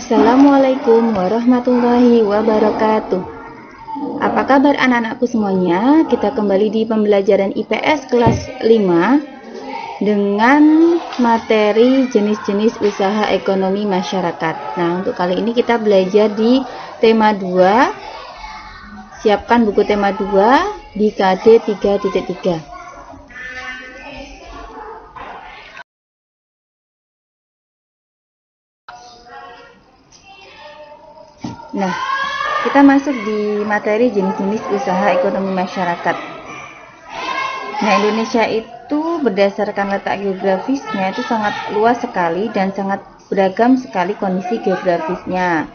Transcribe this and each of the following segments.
Assalamualaikum warahmatullahi wabarakatuh. Apa kabar anak-anakku semuanya? Kita kembali di pembelajaran IPS kelas 5 dengan materi jenis-jenis usaha ekonomi masyarakat. Nah, untuk kali ini kita belajar di tema 2. Siapkan buku tema 2 di KD 3.3. Nah, kita masuk di materi jenis-jenis usaha ekonomi masyarakat. Nah, Indonesia itu berdasarkan letak geografisnya itu sangat luas sekali dan sangat beragam sekali kondisi geografisnya.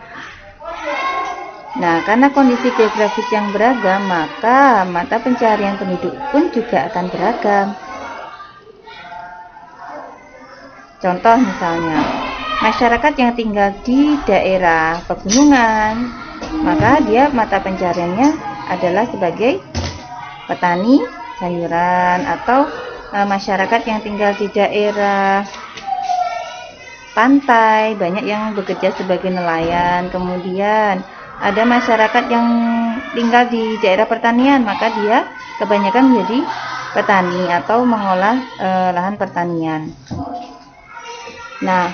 Nah, karena kondisi geografis yang beragam, maka mata pencarian penduduk pun juga akan beragam. Contoh misalnya, masyarakat yang tinggal di daerah pegunungan, maka dia mata pencariannya adalah sebagai petani sayuran, atau masyarakat yang tinggal di daerah pantai, banyak yang bekerja sebagai nelayan. Kemudian ada masyarakat yang tinggal di daerah pertanian, maka dia kebanyakan menjadi petani atau mengolah lahan pertanian. Nah,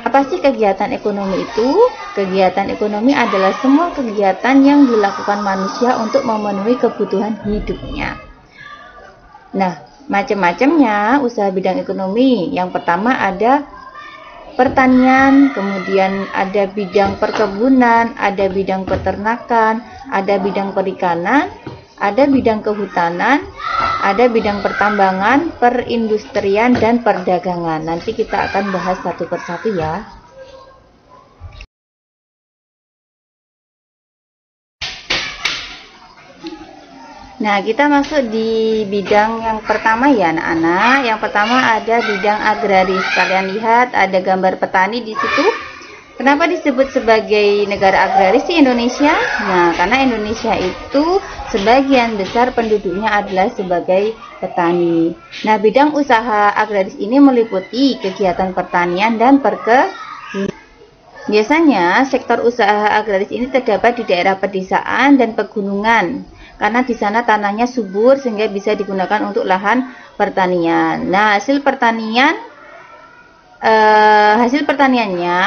apa sih kegiatan ekonomi itu? Kegiatan ekonomi adalah semua kegiatan yang dilakukan manusia untuk memenuhi kebutuhan hidupnya. Nah, macam-macamnya usaha bidang ekonomi. Yang pertama ada pertanian, kemudian ada bidang perkebunan, ada bidang peternakan, ada bidang perikanan, ada bidang kehutanan, ada bidang pertambangan, perindustrian, dan perdagangan. Nanti kita akan bahas satu persatu ya. Nah, kita masuk di bidang yang pertama ya anak-anak. Yang pertama ada bidang agraris. Kalian lihat ada gambar petani di situ. Kenapa disebut sebagai negara agraris sih Indonesia? Nah, karena Indonesia itu sebagian besar penduduknya adalah sebagai petani. Nah, bidang usaha agraris ini meliputi kegiatan pertanian dan perkebunan. Biasanya sektor usaha agraris ini terdapat di daerah pedesaan dan pegunungan, karena di sana tanahnya subur sehingga bisa digunakan untuk lahan pertanian. Nah, hasil pertaniannya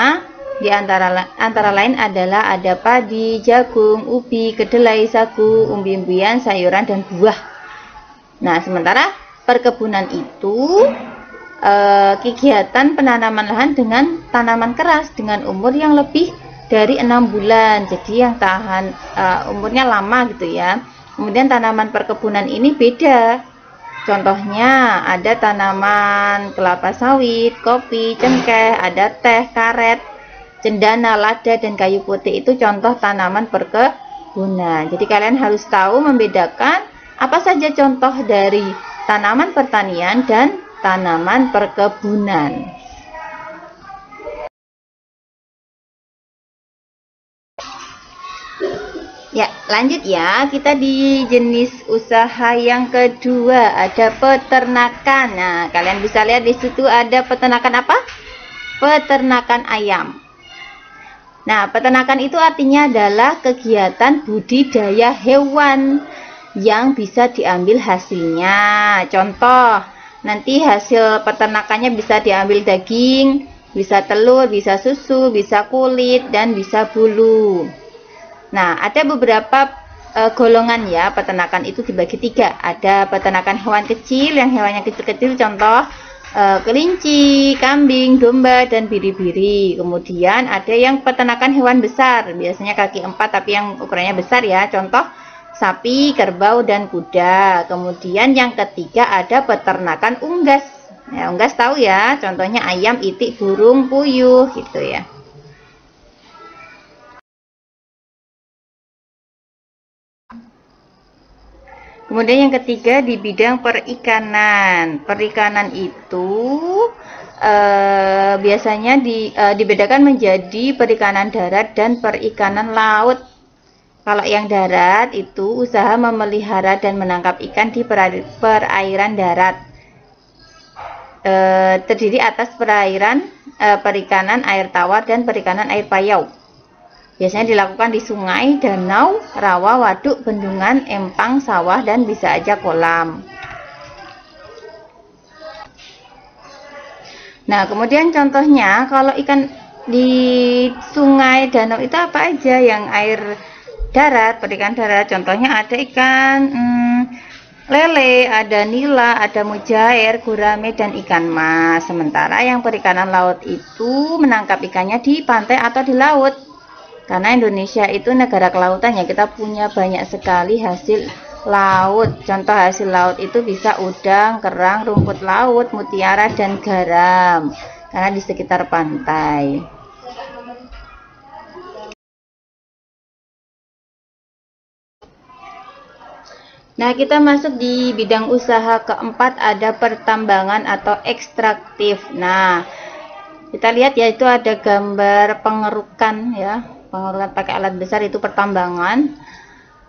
di antara lain adalah ada padi, jagung, ubi, kedelai, sagu, umbi-umbian, sayuran, dan buah. Nah, sementara perkebunan itu kegiatan penanaman lahan dengan tanaman keras dengan umur yang lebih dari 6 bulan. Jadi yang tahan umurnya lama gitu ya. Kemudian tanaman perkebunan ini beda. Contohnya ada tanaman kelapa sawit, kopi, cengkeh, ada teh, karet, cendana, lada, dan kayu putih. Itu contoh tanaman perkebunan. Jadi kalian harus tahu membedakan apa saja contoh dari tanaman pertanian dan tanaman perkebunan. Ya, lanjut ya. Kita di jenis usaha yang kedua, ada peternakan. Nah, kalian bisa lihat di situ ada peternakan apa? Peternakan ayam. Nah, peternakan itu artinya adalah kegiatan budidaya hewan yang bisa diambil hasilnya. Contoh, nanti hasil peternakannya bisa diambil daging, bisa telur, bisa susu, bisa kulit, dan bisa bulu. Nah, ada beberapa golongan ya, peternakan itu dibagi 3. Ada peternakan hewan kecil, yang hewannya kecil-kecil, contoh kelinci, kambing, domba, dan biri-biri. Kemudian ada yang peternakan hewan besar, biasanya kaki 4 tapi yang ukurannya besar ya, contoh sapi, kerbau, dan kuda. Kemudian yang ketiga ada peternakan unggas. Ya, unggas tahu ya, contohnya ayam, itik, burung, puyuh gitu ya. Kemudian yang ketiga di bidang perikanan. Perikanan itu biasanya dibedakan menjadi perikanan darat dan perikanan laut. Kalau yang darat itu usaha memelihara dan menangkap ikan di perairan darat. terdiri atas perairan, perikanan air tawar dan perikanan air payau. Biasanya dilakukan di sungai, danau, rawa, waduk, bendungan, empang, sawah, dan bisa aja kolam. Nah, kemudian contohnya kalau ikan di sungai, danau itu apa aja yang air darat, perikan darat? Contohnya ada ikan lele, ada nila, ada mujair, gurame, dan ikan mas. Sementara yang perikanan laut itu menangkap ikannya di pantai atau di laut. Karena Indonesia itu negara kelautan ya, kita punya banyak sekali hasil laut. Contoh hasil laut itu bisa udang, kerang, rumput laut, mutiara, dan garam. Karena di sekitar pantai. Nah, kita masuk di bidang usaha keempat, ada pertambangan atau ekstraktif. Nah, kita lihat ya, itu ada gambar pengerukan ya, pengerukan pakai alat besar, itu pertambangan.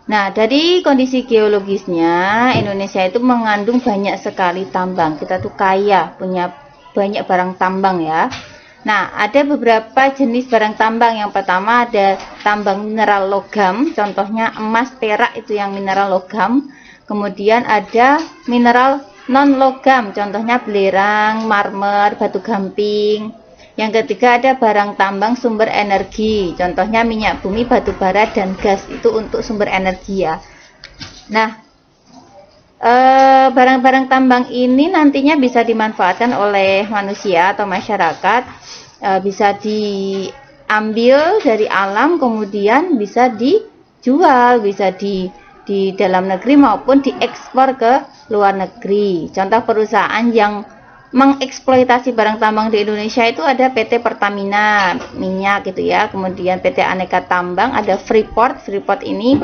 Nah, dari kondisi geologisnya, Indonesia itu mengandung banyak sekali tambang. Kita tuh kaya, punya banyak barang tambang ya. Nah, ada beberapa jenis barang tambang. Yang pertama ada tambang mineral logam, contohnya emas, perak, itu yang mineral logam. Kemudian ada mineral non logam, contohnya belerang, marmer, batu gamping. Yang ketiga ada barang tambang sumber energi, contohnya minyak bumi, batu bara, dan gas, itu untuk sumber energi ya. Nah, barang-barang tambang ini nantinya bisa dimanfaatkan oleh manusia atau masyarakat, bisa diambil dari alam, kemudian bisa dijual, bisa di dalam negeri maupun diekspor ke luar negeri. Contoh perusahaan yang mengeksploitasi barang tambang di Indonesia itu ada PT Pertamina minyak gitu ya, kemudian PT Aneka Tambang, ada Freeport. Freeport ini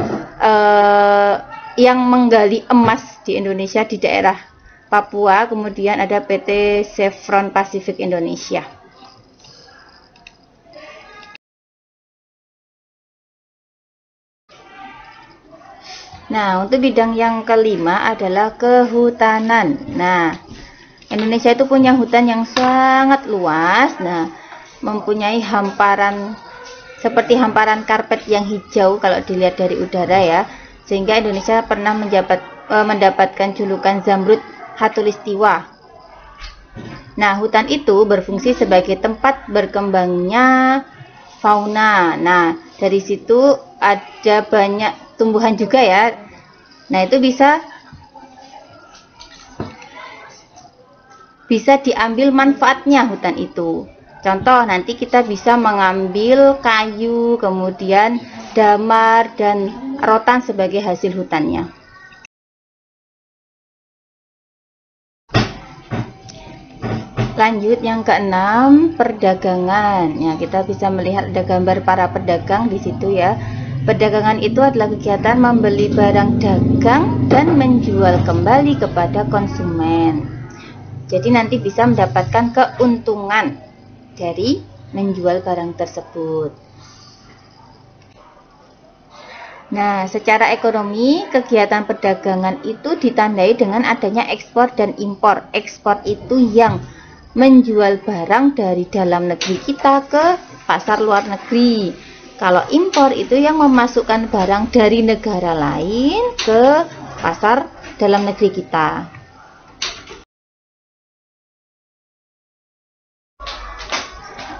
yang menggali emas di Indonesia di daerah Papua, kemudian ada PT Chevron Pacific Indonesia. Nah, untuk bidang yang kelima adalah kehutanan. Nah, Indonesia itu punya hutan yang sangat luas. Nah, mempunyai hamparan seperti hamparan karpet yang hijau kalau dilihat dari udara ya. Sehingga Indonesia pernah mendapatkan julukan Zamrud Khatulistiwa. Nah, hutan itu berfungsi sebagai tempat berkembangnya fauna. Nah, dari situ ada banyak tumbuhan juga ya. Nah, itu bisa diambil manfaatnya hutan itu. Contoh, nanti kita bisa mengambil kayu, kemudian damar dan rotan sebagai hasil hutannya. Lanjut yang keenam, perdagangan. Ya, kita bisa melihat ada gambar para pedagang di situ ya. Perdagangan itu adalah kegiatan membeli barang dagang dan menjual kembali kepada konsumen. Jadi nanti bisa mendapatkan keuntungan dari menjual barang tersebut. Nah, secara ekonomi, kegiatan perdagangan itu ditandai dengan adanya ekspor dan impor. Ekspor itu yang menjual barang dari dalam negeri kita ke pasar luar negeri. Kalau impor itu yang memasukkan barang dari negara lain ke pasar dalam negeri kita.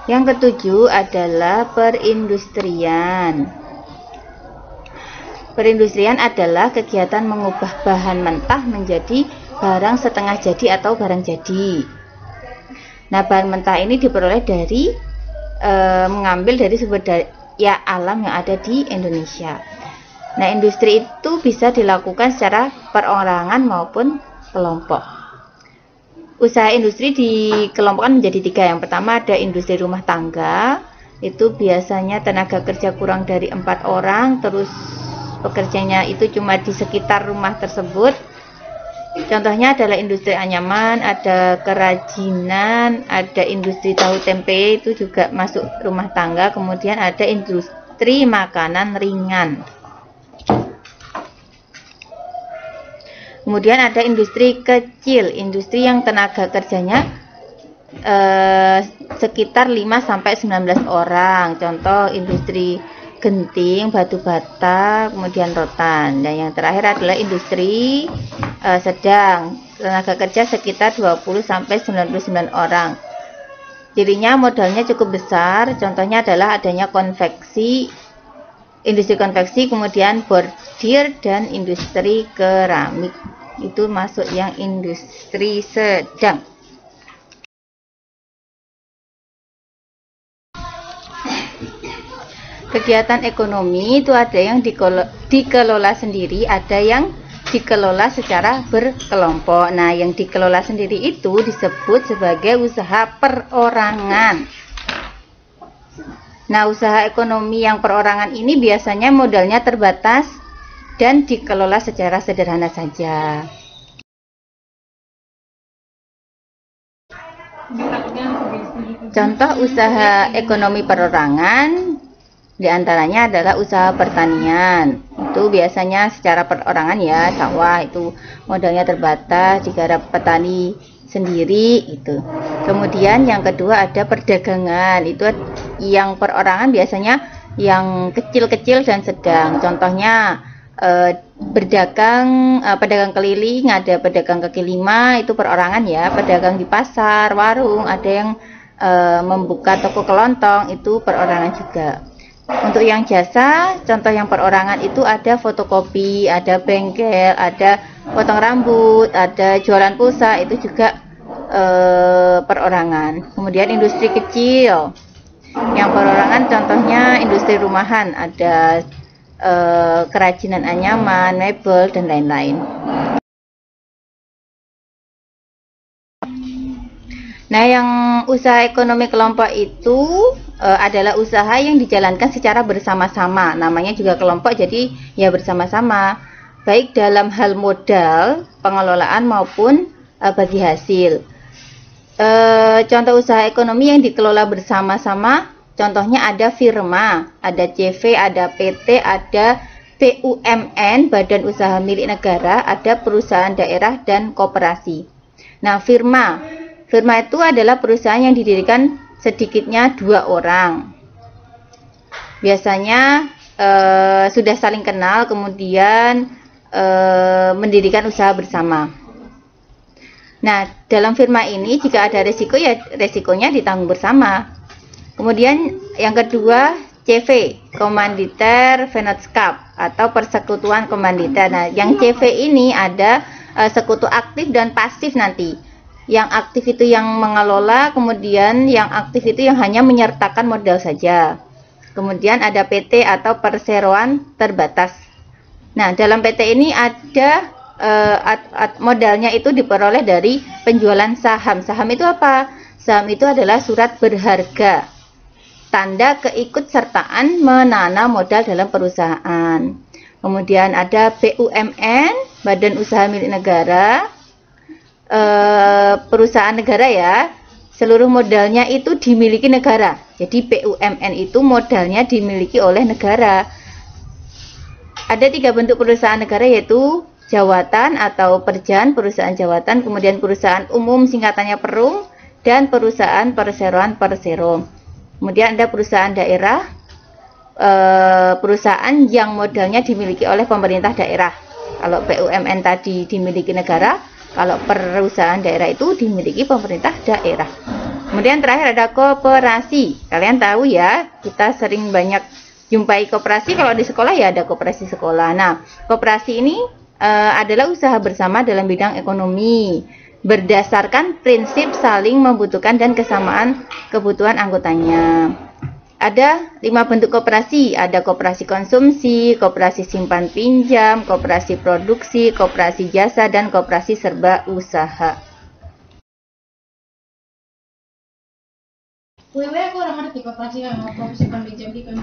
Yang ketujuh adalah perindustrian. Perindustrian adalah kegiatan mengubah bahan mentah menjadi barang setengah jadi atau barang jadi. Nah, bahan mentah ini diperoleh dari mengambil dari sumber daya alam yang ada di Indonesia. Nah, industri itu bisa dilakukan secara perorangan maupun kelompok. Usaha industri dikelompokkan menjadi tiga. Yang pertama ada industri rumah tangga, itu biasanya tenaga kerja kurang dari 4 orang, terus pekerjanya itu cuma di sekitar rumah tersebut. Contohnya adalah industri anyaman, ada kerajinan, ada industri tahu tempe, itu juga masuk rumah tangga. Kemudian ada industri makanan ringan. Kemudian ada industri kecil, industri yang tenaga kerjanya sekitar 5-19 orang. Contoh industri genting, batu bata, kemudian rotan. Dan yang terakhir adalah industri sedang, tenaga kerja sekitar 20-99 orang. Cirinya modalnya cukup besar, contohnya adalah adanya konveksi, industri konveksi, kemudian bordir dan industri keramik. Itu masuk yang industri sedang. Kegiatan ekonomi itu ada yang dikelola sendiri, ada yang dikelola secara berkelompok. Nah, yang dikelola sendiri itu disebut sebagai usaha perorangan. Nah, usaha ekonomi yang perorangan ini biasanya modalnya terbatas dan dikelola secara sederhana saja. Contoh usaha ekonomi perorangan diantaranya adalah usaha pertanian. Itu biasanya secara perorangan ya, sawah itu modalnya terbatas, digarap petani sendiri itu. Kemudian yang kedua ada perdagangan. Itu yang perorangan biasanya yang kecil-kecil dan sedang. Contohnya berdagang, pedagang keliling, ada pedagang kaki lima, itu perorangan ya. Pedagang di pasar, warung, ada yang membuka toko kelontong, itu perorangan juga. Untuk yang jasa, contoh yang perorangan itu ada fotokopi, ada bengkel, ada potong rambut, ada jualan pulsa, itu juga perorangan. Kemudian industri kecil, yang perorangan contohnya industri rumahan, ada kerajinan anyaman, mebel, dan lain-lain. Nah, yang usaha ekonomi kelompok itu adalah usaha yang dijalankan secara bersama-sama. Namanya juga kelompok, jadi ya bersama-sama. Baik dalam hal modal, pengelolaan maupun bagi hasil. Contoh usaha ekonomi yang dikelola bersama-sama, contohnya ada firma, ada CV, ada PT, ada BUMN, Badan Usaha Milik Negara, ada perusahaan daerah dan koperasi. Nah, firma itu adalah perusahaan yang didirikan sedikitnya 2 orang. Biasanya sudah saling kenal, kemudian mendirikan usaha bersama. Nah, dalam firma ini jika ada resiko, ya resikonya ditanggung bersama. Kemudian yang kedua, CV, Komanditer Vennootschap atau persekutuan komanditer. Nah, yang CV ini ada sekutu aktif dan pasif nanti. Yang aktif itu yang mengelola, kemudian yang aktif itu yang hanya menyertakan modal saja. Kemudian ada PT atau perseroan terbatas. Nah, dalam PT ini ada modalnya itu diperoleh dari penjualan saham. Saham itu apa? Saham itu adalah surat berharga, tanda keikutsertaan menanam modal dalam perusahaan. Kemudian ada BUMN, Badan Usaha Milik Negara, perusahaan negara ya, seluruh modalnya itu dimiliki negara. Jadi BUMN itu modalnya dimiliki oleh negara. Ada 3 bentuk perusahaan negara, yaitu jawatan atau perjan, perusahaan jawatan, kemudian perusahaan umum singkatannya Perum, dan perusahaan perseroan Persero. Kemudian ada perusahaan daerah, perusahaan yang modalnya dimiliki oleh pemerintah daerah. Kalau BUMN tadi dimiliki negara, kalau perusahaan daerah itu dimiliki pemerintah daerah. Kemudian terakhir ada koperasi. Kalian tahu ya, kita sering banyak jumpai koperasi. Kalau di sekolah ya ada koperasi sekolah. Nah, koperasi ini adalah usaha bersama dalam bidang ekonomi, berdasarkan prinsip saling membutuhkan dan kesamaan kebutuhan anggotanya. Ada 5 bentuk koperasi, ada koperasi konsumsi, koperasi simpan pinjam, koperasi produksi, koperasi jasa, dan koperasi serba usaha.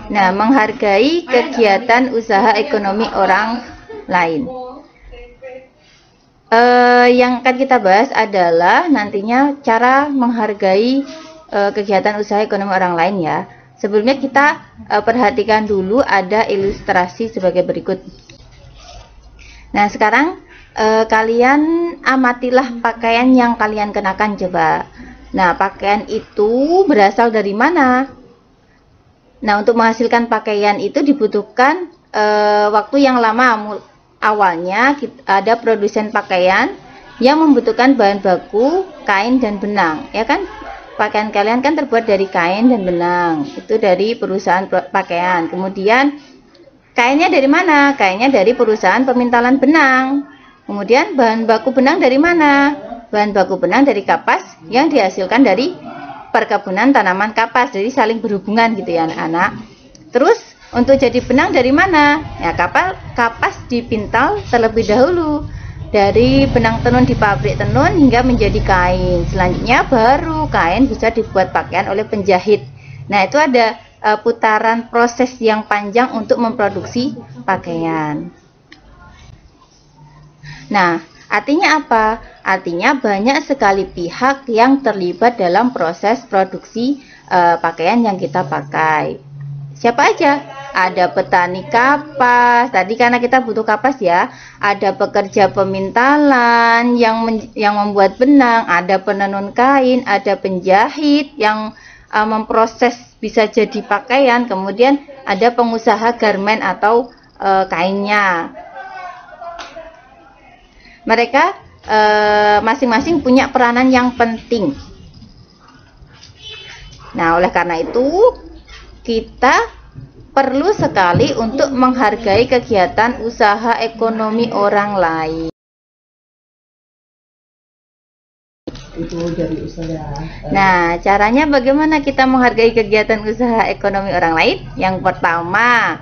Nah, menghargai kegiatan usaha ekonomi orang lain. Yang akan kita bahas adalah nantinya cara menghargai kegiatan usaha ekonomi orang lain ya. Sebelumnya kita perhatikan dulu ada ilustrasi sebagai berikut. Nah, sekarang kalian amatilah pakaian yang kalian kenakan coba. Nah, pakaian itu berasal dari mana? Nah, untuk menghasilkan pakaian itu dibutuhkan waktu yang lama. Awalnya ada produsen pakaian yang membutuhkan bahan baku kain dan benang, ya kan? Pakaian kalian kan terbuat dari kain dan benang, itu dari perusahaan pakaian. Kemudian kainnya dari mana? Kainnya dari perusahaan pemintalan benang. Kemudian bahan baku benang dari mana? Bahan baku benang dari kapas yang dihasilkan dari perkebunan tanaman kapas. Jadi saling berhubungan gitu ya anak-anak. Terus untuk jadi benang dari mana? Ya, kapas dipintal terlebih dahulu dari benang tenun di pabrik tenun hingga menjadi kain. Selanjutnya baru kain bisa dibuat pakaian oleh penjahit. Nah, itu ada putaran proses yang panjang untuk memproduksi pakaian. Nah, artinya apa? Artinya banyak sekali pihak yang terlibat dalam proses produksi pakaian yang kita pakai. Siapa aja? Ada petani kapas, tadi karena kita butuh kapas ya. Ada pekerja pemintalan yang membuat benang, ada penenun kain, ada penjahit yang memproses bisa jadi pakaian, kemudian ada pengusaha garmen atau kainnya. Mereka masing-masing punya peranan yang penting. Nah, oleh karena itu kita perlu sekali untuk menghargai kegiatan usaha ekonomi orang lain. Nah, caranya bagaimana kita menghargai kegiatan usaha ekonomi orang lain? Yang pertama,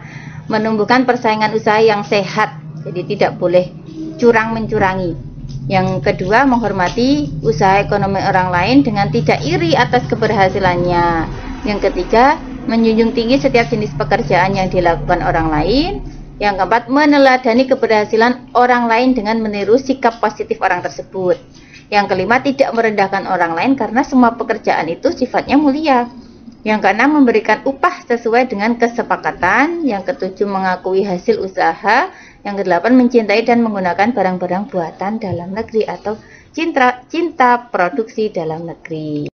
menumbuhkan persaingan usaha yang sehat. Jadi tidak boleh curang-mencurangi. Yang kedua, menghormati usaha ekonomi orang lain dengan tidak iri atas keberhasilannya. Yang ketiga, menjunjung tinggi setiap jenis pekerjaan yang dilakukan orang lain. Yang keempat, meneladani keberhasilan orang lain dengan meniru sikap positif orang tersebut. Yang kelima, tidak merendahkan orang lain karena semua pekerjaan itu sifatnya mulia. Yang keenam, memberikan upah sesuai dengan kesepakatan. Yang ketujuh, mengakui hasil usaha. Yang kedelapan, mencintai dan menggunakan barang-barang buatan dalam negeri atau cinta produksi dalam negeri.